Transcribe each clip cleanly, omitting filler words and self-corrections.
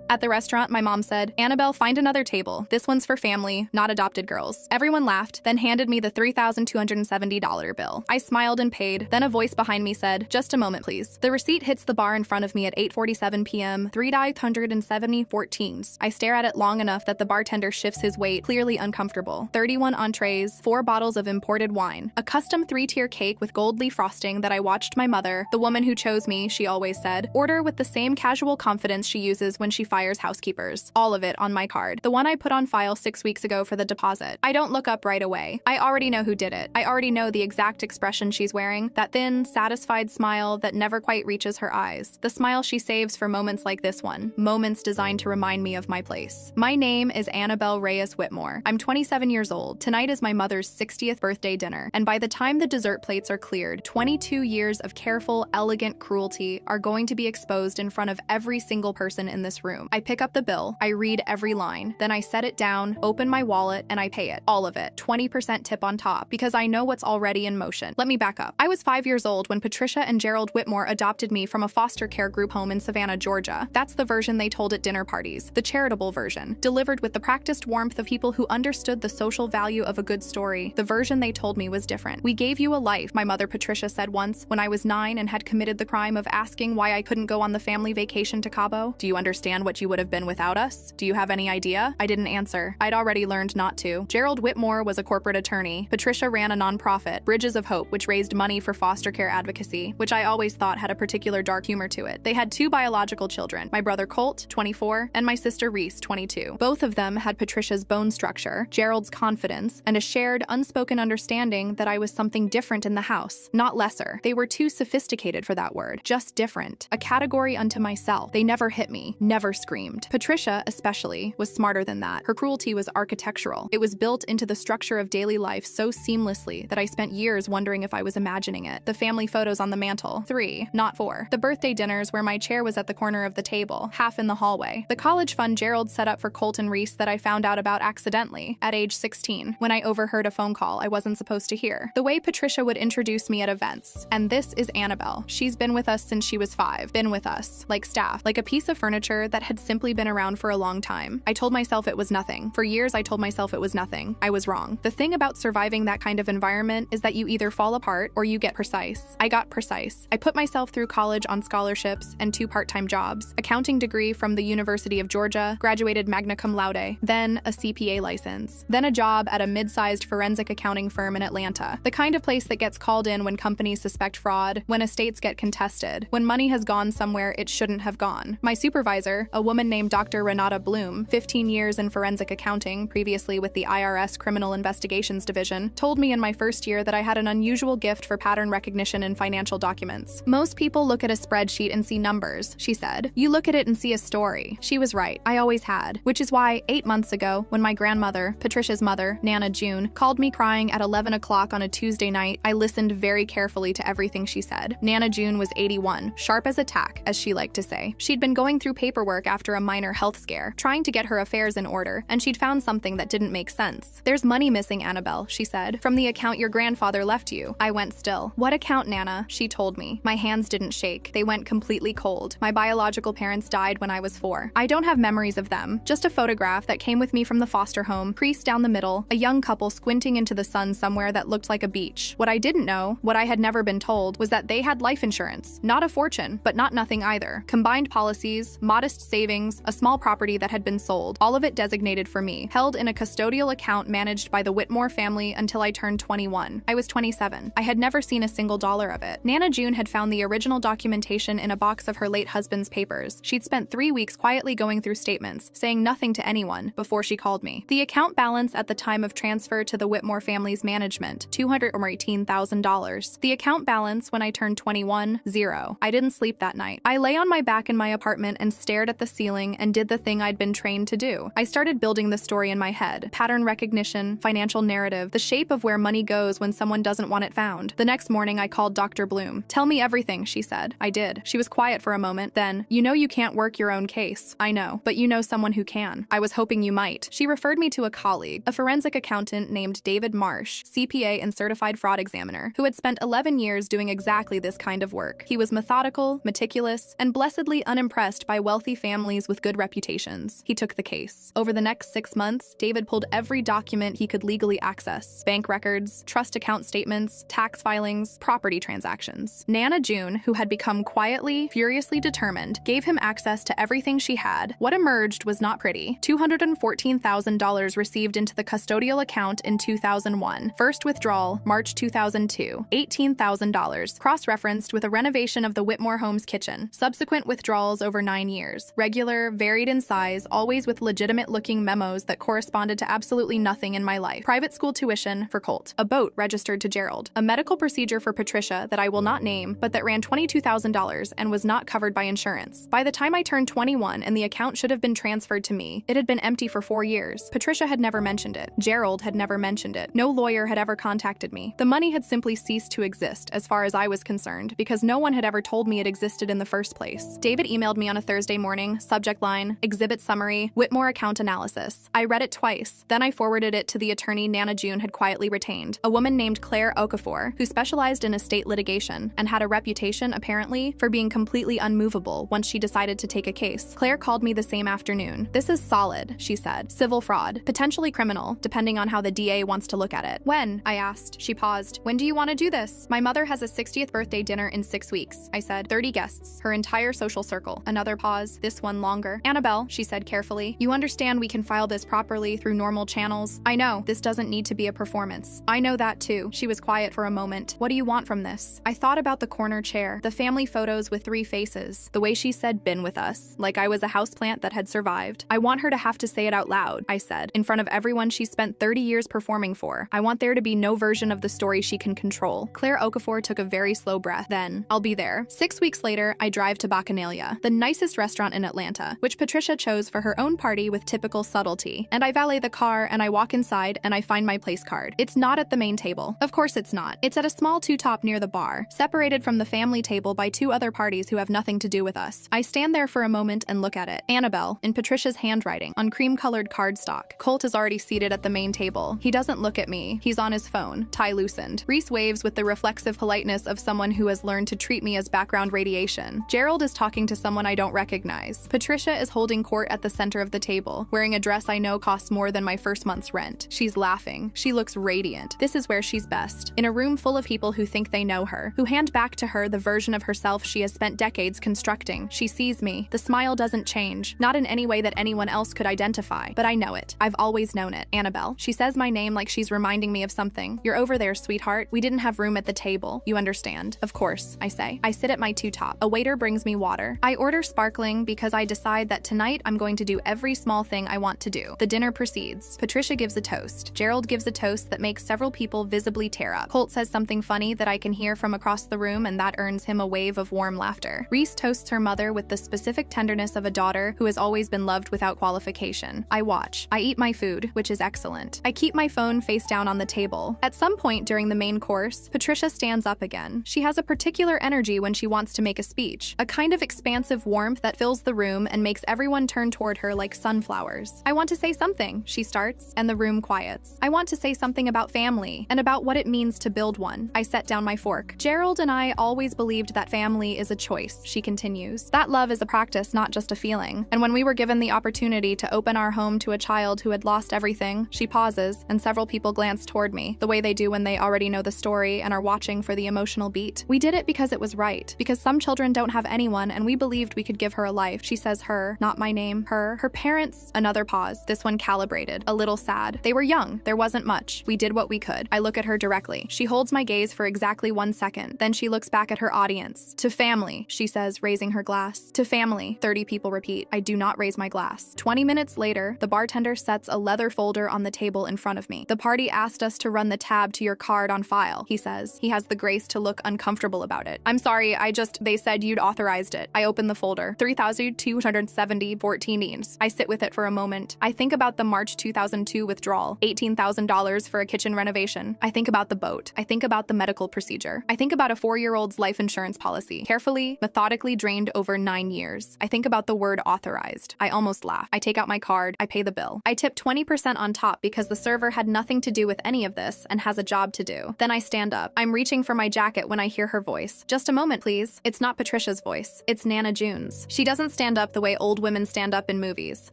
At the restaurant, my mom said, "Annabelle, find another table. This one's for family, not adopted girls." Everyone laughed, then handed me the $3,270 bill. I smiled and paid, then a voice behind me said, "Just a moment, please." The receipt hits the bar in front of me at 8:47 p.m., $3,170.14. I stare at it long enough that the bartender shifts his weight, clearly uncomfortable. 31 entrees, 4 bottles of imported wine, a custom 3-tier cake with gold leaf frosting that I watched my mother, the woman who chose me, she always said, order with the same casual confidence she uses when she fires housekeepers. All of it on my card, the one I put on file 6 weeks ago for the deposit. I don't look up right away. I already know who did it. I already know the exact expression she's wearing, that thin, satisfied smile that never quite reaches her eyes. The smile she saves for moments like this one, moments designed to remind me of my place. My name is Annabel Reyes Whitmore. I'm 27 years old. Tonight is my mother's 60th birthday dinner, and by the time the dessert plates are cleared, 22 years of careful, elegant cruelty are going to be exposed in front of every single person in this room. I pick up the bill, I read every line, then I set it down, open my wallet, and I pay it. All of it. 20% tip on top, because I know what's already in motion. Let me back up. I was 5 years old when Patricia and Gerald Whitmore adopted me from a foster care group home in Savannah, Georgia. That's the version they told at dinner parties, the charitable version, delivered with the practiced warmth of people who understood the social value of a good story. The version they told me was different. "We gave you a life," my mother Patricia said once, when I was 9 and had committed the crime of asking why I couldn't go on the family vacation to Cabo. "Do you understand what you would have been without us? Do you have any idea?" I didn't answer. I'd already learned not to. Gerald Whitmore was a corporate attorney. Patricia ran a nonprofit, Bridges of Hope, which raised money for foster care advocacy, which I always thought had a particular dark humor to it. They had 2 biological children, my brother Colt, 24, and my sister Reese, 22. Both of them had Patricia's bone structure, Gerald's confidence, and a shared, unspoken understanding that I was something different in the house, not lesser. They were too sophisticated for that word, just different. A category unto myself. They never hit me, never screamed. Patricia, especially, was smarter than that. Her cruelty was architectural. It was built into the structure of daily life so seamlessly that I spent years wondering if I was imagining it. The family photos on the mantle, 3, not 4. The birthday dinners where my chair was at the corner of the table, half in the hallway. The college fund Gerald set up for Colt and Reese that I found out about accidentally, at age 16, when I overheard a phone call I wasn't supposed to hear. The way Patricia would introduce me at events. "And this is Annabel. She's been with us since she was 5. Been with us. Like staff. Like a piece of furniture that had simply been around for a long time." I told myself it was nothing. For years I told myself it was nothing. I was wrong. The thing about surviving that kind of environment is that you either fall apart or you get precise. I got precise. I put myself through college on scholarships and 2 part-time jobs. Accounting degree from the University of Georgia, graduated magna cum laude, then a CPA license, then a job at a mid-sized forensic accounting firm in Atlanta, the kind of place that gets called in when companies suspect fraud, when estates get contested, when money has gone somewhere it shouldn't have gone. My supervisor, a woman named Dr. Renata Bloom, 15 years in forensic accounting, previously with the IRS Criminal Investigations Division, told me in my first year that I had an unusual gift for pattern recognition in financial documents. "Most people look at a spreadsheet and see numbers," she said. "You look at it and see a story." She was right. I always had. Which is why, 8 months ago, when my grandmother, Patricia's mother, Nana June, called me crying at 11 o'clock on a Tuesday night, I listened very carefully to everything she said. Nana June was 81, sharp as a tack, as she liked to say. She'd been going through paperwork after a minor health scare, trying to get her affairs in order, and she'd found something that didn't make sense. "There's money missing, Annabel," she said, "from the account your grandfather left you." I went still. "What account, Nana?" She told me. My hands didn't shake. They went completely cold. My biological parents died when I was 4. I don't have memories of them, just a photograph that came with me from the foster home, creased down the middle, a young couple squinting into the sun somewhere that looked like a beach. What I didn't know, what I had never been told, was that they had life insurance. Not a fortune, but not nothing either. Combined policies, modest savings, a small property that had been sold, all of it designated for me, held in a custodial account managed by the Whitmore family until I turned 21. I was 27. I had never seen a single dollar of it. Nana June had found the original documentation in a box of her late husband's papers. She'd spent 3 weeks quietly going through statements, saying nothing to anyone, before she called me. The account balance at the time of transfer to the Whitmore family's management, $218,000. The account balance when I turned 21, 0. I didn't sleep that night. I lay on my back in my apartment and stared at the ceiling and did the thing I'd been trained to do. I started building the story in my head. Pattern recognition, financial narrative, the shape of where money goes when someone doesn't want it found. The next morning I called Dr. Bloom. "Tell me everything," she said. I did. She was quiet for a moment, then, "You know you can't work your own case." "I know, but you know someone who can." "I was hoping you might." She referred me to a colleague, a forensic accountant named David Marsh, CPA and certified fraud examiner, who had spent 11 years doing exactly this kind of work. He was methodical, meticulous, and blessedly unimpressed by wealthy families families with good reputations. He took the case. Over the next 6 months, David pulled every document he could legally access: bank records, trust account statements, tax filings, property transactions. Nana June, who had become quietly, furiously determined, gave him access to everything she had. What emerged was not pretty. $214,000 received into the custodial account in 2001. First withdrawal, March 2002, $18,000, cross-referenced with a renovation of the Whitmore home's kitchen. Subsequent withdrawals over 9 years. Regular, varied in size, always with legitimate-looking memos that corresponded to absolutely nothing in my life. Private school tuition for Colt. A boat registered to Gerald. A medical procedure for Patricia that I will not name, but that ran $22,000 and was not covered by insurance. By the time I turned 21 and the account should have been transferred to me, it had been empty for 4 years. Patricia had never mentioned it. Gerald had never mentioned it. No lawyer had ever contacted me. The money had simply ceased to exist, as far as I was concerned, because no one had ever told me it existed in the first place. David emailed me on a Thursday morning, subject line, exhibit summary, Whitmore account analysis. I read it twice. Then I forwarded it to the attorney Nana June had quietly retained, a woman named Claire Okafor, who specialized in estate litigation and had a reputation, apparently, for being completely unmovable once she decided to take a case. Claire called me the same afternoon. "This is solid," she said. "Civil fraud. Potentially criminal, depending on how the DA wants to look at it." "When?" I asked. She paused. "When do you want to do this?" "My mother has a 60th birthday dinner in 6 weeks," I said. 30 guests. Her entire social circle. Another pause. This one longer. "Annabel," she said carefully, "you understand we can file this properly through normal channels. I know, this doesn't need to be a performance." "I know that too." She was quiet for a moment. "What do you want from this?" I thought about the corner chair, the family photos with 3 faces, the way she said "been with us," like I was a houseplant that had survived. "I want her to have to say it out loud," I said, "in front of everyone she spent 30 years performing for. I want there to be no version of the story she can control." Claire Okafor took a very slow breath. Then, "I'll be there." 6 weeks later, I drive to Bacchanalia, the nicest restaurant in Atlanta, which Patricia chose for her own party with typical subtlety. And I valet the car, and I walk inside, and I find my place card. It's not at the main table. Of course it's not. It's at a small two-top near the bar, separated from the family table by 2 other parties who have nothing to do with us. I stand there for a moment and look at it. Annabel, in Patricia's handwriting, on cream-colored cardstock. Colt is already seated at the main table. He doesn't look at me. He's on his phone, tie loosened. Reese waves with the reflexive politeness of someone who has learned to treat me as background radiation. Gerald is talking to someone I don't recognize. Patricia is holding court at the center of the table, wearing a dress I know costs more than my first month's rent. She's laughing. She looks radiant. This is where she's best. In a room full of people who think they know her, who hand back to her the version of herself she has spent decades constructing. She sees me. The smile doesn't change, not in any way that anyone else could identify, but I know it. I've always known it. Annabel. She says my name like she's reminding me of something. "You're over there, sweetheart. We didn't have room at the table. You understand." "Of course," I say. I sit at my two-top. A waiter brings me water. I order sparkling because I decide that tonight I'm going to do every small thing I want to do. The dinner proceeds. Patricia gives a toast. Gerald gives a toast that makes several people visibly tear up. Colt says something funny that I can hear from across the room, and that earns him a wave of warm laughter. Reese toasts her mother with the specific tenderness of a daughter who has always been loved without qualification. I watch. I eat my food, which is excellent. I keep my phone face down on the table. At some point during the main course, Patricia stands up again. She has a particular energy when she wants to make a speech, a kind of expansive warmth that fills the room and makes everyone turn toward her like sunflowers. "I want to say something," she starts, and the room quiets. "I want to say something about family, and about what it means to build one." I set down my fork. "Gerald and I always believed that family is a choice," she continues. "That love is a practice, not just a feeling. And when we were given the opportunity to open our home to a child who had lost everything," she pauses, and several people glance toward me, the way they do when they already know the story and are watching for the emotional beat. "We did it because it was right, because some children don't have anyone, and we believed we could give her a life." She says her, not my name. Her parents. Another pause, this one calibrated, a little sad. "They were young. There wasn't much. We did what we could." I look at her directly. She holds my gaze for exactly 1 second. Then she looks back at her audience. "To family," she says, raising her glass. "To family," 30 people repeat. I do not raise my glass. 20 minutes later, the bartender sets a leather folder on the table in front of me. "The party asked us to run the tab to your card on file," he says. He has the grace to look uncomfortable about it. "I'm sorry, they said you'd authorized it." I open the folder. 3,270 14s. I sit with it for a moment. I think about the March 2002 withdrawal, $18,000 for a kitchen renovation. I think about the boat. I think about the medical procedure. I think about a 4-year-old's life insurance policy, carefully, methodically drained over 9 years. I think about the word authorized. I almost laugh. I take out my card. I pay the bill. I tip 20% on top because the server had nothing to do with any of this and has a job to do. Then I stand up. I'm reaching for my jacket when I hear her voice. "Just a moment, please." It's not Patricia's voice. It's Nana June's. She doesn't stand stand up the way old women stand up in movies,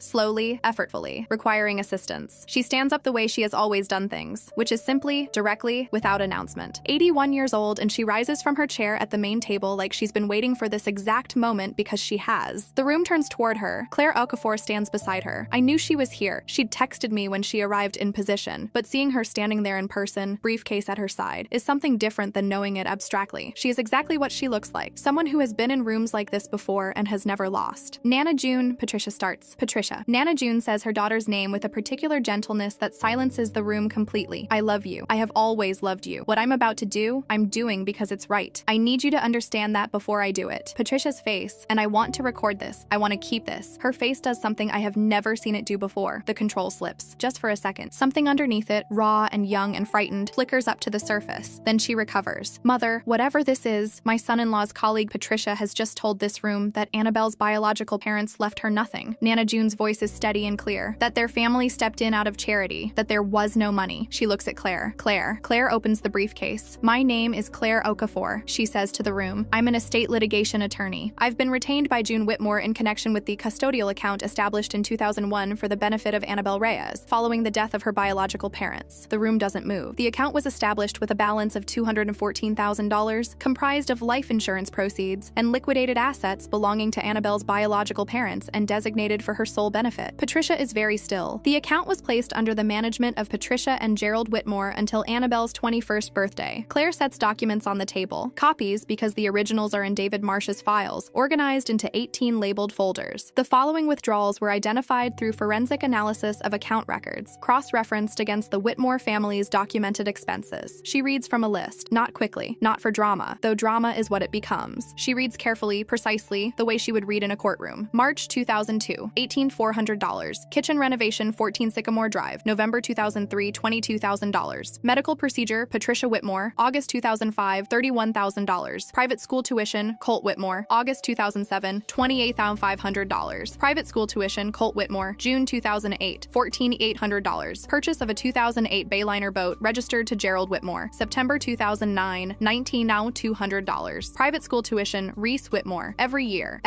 slowly, effortfully, requiring assistance. She stands up the way she has always done things, which is simply, directly, without announcement. 81 years old, and she rises from her chair at the main table like she's been waiting for this exact moment because she has. The room turns toward her. Claire Okafor stands beside her. I knew she was here. She'd texted me when she arrived in position, but seeing her standing there in person, briefcase at her side, is something different than knowing it abstractly. She is exactly what she looks like, someone who has been in rooms like this before and has never lost. Nana June, Patricia starts. Patricia. Nana June says her daughter's name with a particular gentleness that silences the room completely. I love you. I have always loved you. What I'm about to do, I'm doing because it's right. I need you to understand that before I do it. Patricia's face, and I want to record this. I want to keep this. Her face does something I have never seen it do before. The control slips. Just for a second. Something underneath it, raw and young and frightened, flickers up to the surface. Then she recovers. Mother, whatever this is, my son-in-law's colleague Patricia has just told this room that Annabelle's biological parents left her nothing. Nana June's voice is steady and clear. That their family stepped in out of charity. That there was no money. She looks at Claire. Claire opens the briefcase. My name is Claire Okafor, she says to the room. I'm an estate litigation attorney. I've been retained by June Whitmore in connection with the custodial account established in 2001 for the benefit of Annabel Reyes, following the death of her biological parents. The room doesn't move. The account was established with a balance of $214,000, comprised of life insurance proceeds and liquidated assets belonging to Annabelle's biological parents and designated for her sole benefit. Patricia is very still. The account was placed under the management of Patricia and Gerald Whitmore until Annabelle's 21st birthday. Claire sets documents on the table, copies because the originals are in David Marsh's files, organized into 18 labeled folders. The following withdrawals were identified through forensic analysis of account records, cross-referenced against the Whitmore family's documented expenses. She reads from a list, not quickly, not for drama, though drama is what it becomes. She reads carefully, precisely, the way she would read in a courtroom. March 2002, $18,400. Kitchen renovation, 14 Sycamore Drive. November 2003, $22,000. Medical procedure, Patricia Whitmore. August 2005, $31,000. Private school tuition, Colt Whitmore. August 2007, $28,500. Private school tuition, Colt Whitmore. June 2008, $14,800. Purchase of a 2008 Bayliner boat registered to Gerald Whitmore. September 2009, $19,200. Private school tuition, Reese Whitmore. Every year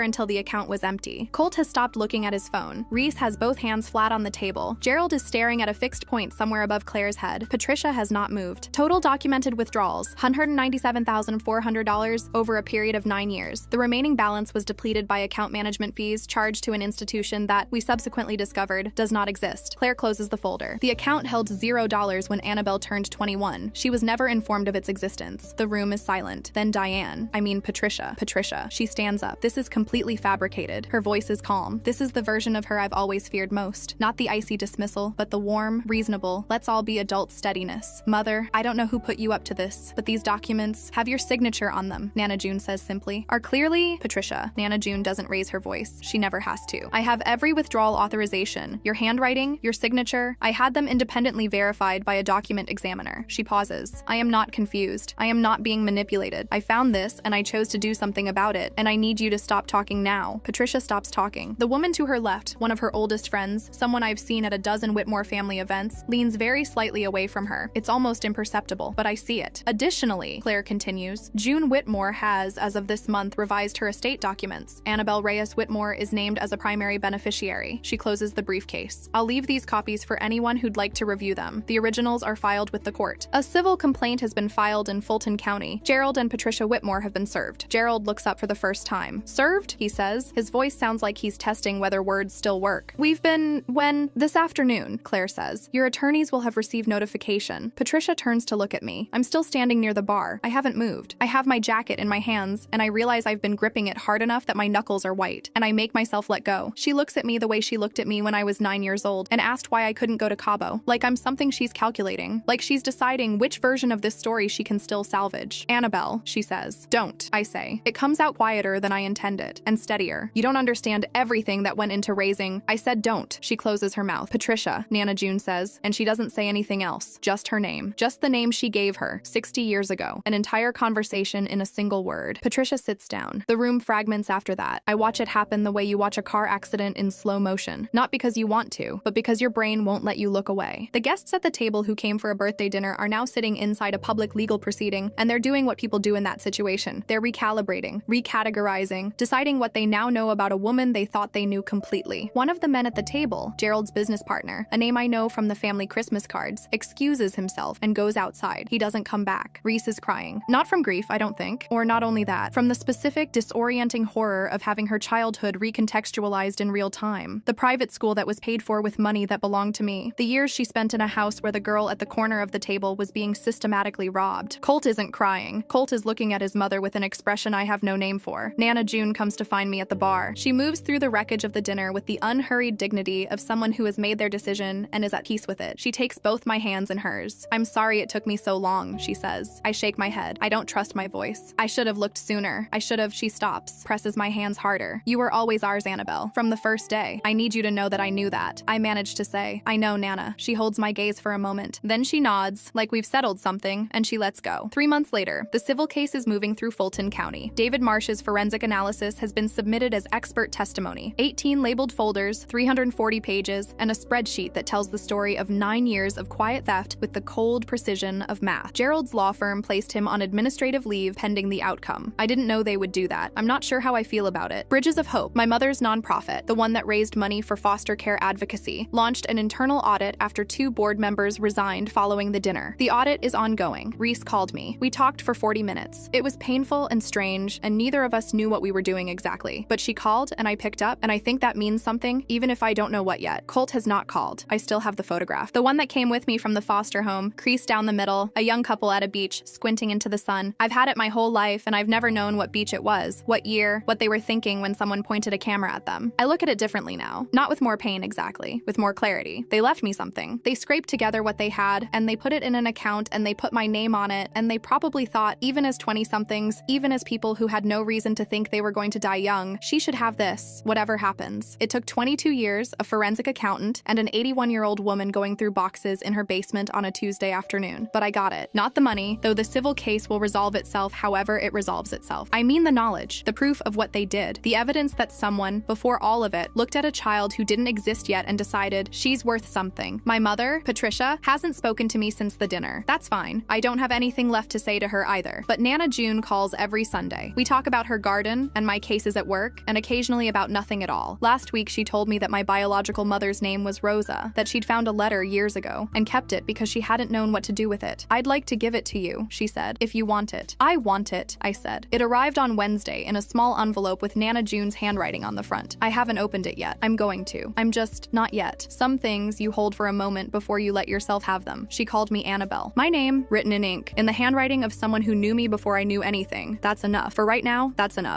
until the account was empty. Colt has stopped looking at his phone. Reese has both hands flat on the table. Gerald is staring at a fixed point somewhere above Claire's head. Patricia has not moved. Total documented withdrawals, $197,400 over a period of 9 years. The remaining balance was depleted by account management fees charged to an institution that, we subsequently discovered, does not exist. Claire closes the folder. The account held $0 when Annabelle turned 21. She was never informed of its existence. The room is silent. Then Patricia. She stands up. This is completely fabricated. Her voice is calm. This is the version of her I've always feared most. Not the icy dismissal, but the warm, reasonable, let's all be adults steadiness. Mother, I don't know who put you up to this, but these documents have your signature on them, Nana June says simply. Are clearly Patricia. Nana June doesn't raise her voice. She never has to. I have every withdrawal authorization. Your handwriting, your signature. I had them independently verified by a document examiner. She pauses. I am not confused. I am not being manipulated. I found this and I chose to do something about it, and I need you to stop talking now. Patricia stops talking. The woman to her left, one of her oldest friends, someone I've seen at a dozen Whitmore family events, leans very slightly away from her. It's almost imperceptible, but I see it. Additionally, Claire continues, June Whitmore has, as of this month, revised her estate documents. Annabel Reyes Whitmore is named as a primary beneficiary. She closes the briefcase. I'll leave these copies for anyone who'd like to review them. The originals are filed with the court. A civil complaint has been filed in Fulton County. Gerald and Patricia Whitmore have been served. Gerald looks up for the first time. Served? He says. His voice sounds like he's testing whether words still work. This afternoon, Claire says. Your attorneys will have received notification. Patricia turns to look at me. I'm still standing near the bar. I haven't moved. I have my jacket in my hands, and I realize I've been gripping it hard enough that my knuckles are white, and I make myself let go. She looks at me the way she looked at me when I was 9 years old and asked why I couldn't go to Cabo. Like I'm something she's calculating. Like she's deciding which version of this story she can still salvage. Annabelle, she says. Don't, I say. It comes out quieter than I intended, and steadier. You don't understand everything that went into raising. I said don't. She closes her mouth. Patricia, Nana June says, and she doesn't say anything else. Just her name. Just the name she gave her 60 years ago. An entire conversation in a single word. Patricia sits down. The room fragments after that. I watch it happen the way you watch a car accident in slow motion. Not because you want to, but because your brain won't let you look away. The guests at the table who came for a birthday dinner are now sitting inside a public legal proceeding, and they're doing what people do in that situation. They're recalibrating, recategorizing, deciding what what they now know about a woman they thought they knew completely. One of the men at the table, Gerald's business partner, a name I know from the family Christmas cards, excuses himself and goes outside. He doesn't come back. Reese is crying. Not from grief, I don't think. Or not only that, from the specific, disorienting horror of having her childhood recontextualized in real time. The private school that was paid for with money that belonged to me. The years she spent in a house where the girl at the corner of the table was being systematically robbed. Colt isn't crying. Colt is looking at his mother with an expression I have no name for. Nana June comes to find me at the bar. She moves through the wreckage of the dinner with the unhurried dignity of someone who has made their decision and is at peace with it. She takes both my hands in hers. "I'm sorry it took me so long," she says. I shake my head. I don't trust my voice. "I should have looked sooner. I should have." She stops, presses my hands harder. "You were always ours, Annabel. From the first day. I need you to know that I knew that." I manage to say, "I know, Nana." She holds my gaze for a moment. Then she nods, like we've settled something, and she lets go. 3 months later, the civil case is moving through Fulton County. David Marsh's forensic analysis has been submitted as expert testimony. 18 labeled folders, 340 pages, and a spreadsheet that tells the story of 9 years of quiet theft with the cold precision of math. Gerald's law firm placed him on administrative leave pending the outcome. I didn't know they would do that. I'm not sure how I feel about it. Bridges of Hope, my mother's nonprofit, the one that raised money for foster care advocacy, launched an internal audit after 2 board members resigned following the dinner. The audit is ongoing. Reese called me. We talked for 40 minutes. It was painful and strange, and neither of us knew what we were doing exactly. But she called, and I picked up, and I think that means something, even if I don't know what yet. Colt has not called. I still have the photograph. The one that came with me from the foster home, creased down the middle, a young couple at a beach, squinting into the sun. I've had it my whole life, and I've never known what beach it was, what year, what they were thinking when someone pointed a camera at them. I look at it differently now. Not with more pain exactly, with more clarity. They left me something. They scraped together what they had, and they put it in an account, and they put my name on it, and they probably thought, even as 20-somethings, even as people who had no reason to think they were going to die young, she should have this, whatever happens. It took 22 years, a forensic accountant, and an 81-year-old woman going through boxes in her basement on a Tuesday afternoon. But I got it. Not the money, though the civil case will resolve itself however it resolves itself. I mean the knowledge, the proof of what they did, the evidence that someone, before all of it, looked at a child who didn't exist yet and decided, she's worth something. My mother, Patricia, hasn't spoken to me since the dinner. That's fine. I don't have anything left to say to her either. But Nana June calls every Sunday. We talk about her garden and my cases at work, and occasionally about nothing at all. Last week she told me that my biological mother's name was Rosa, that she'd found a letter years ago and kept it because she hadn't known what to do with it. "I'd like to give it to you," she said, "if you want it." "I want it," I said. It arrived on Wednesday in a small envelope with Nana June's handwriting on the front. I haven't opened it yet. I'm going to. I'm just not yet. Some things you hold for a moment before you let yourself have them. She called me Annabel. My name, written in ink, in the handwriting of someone who knew me before I knew anything. That's enough. For right now, that's enough.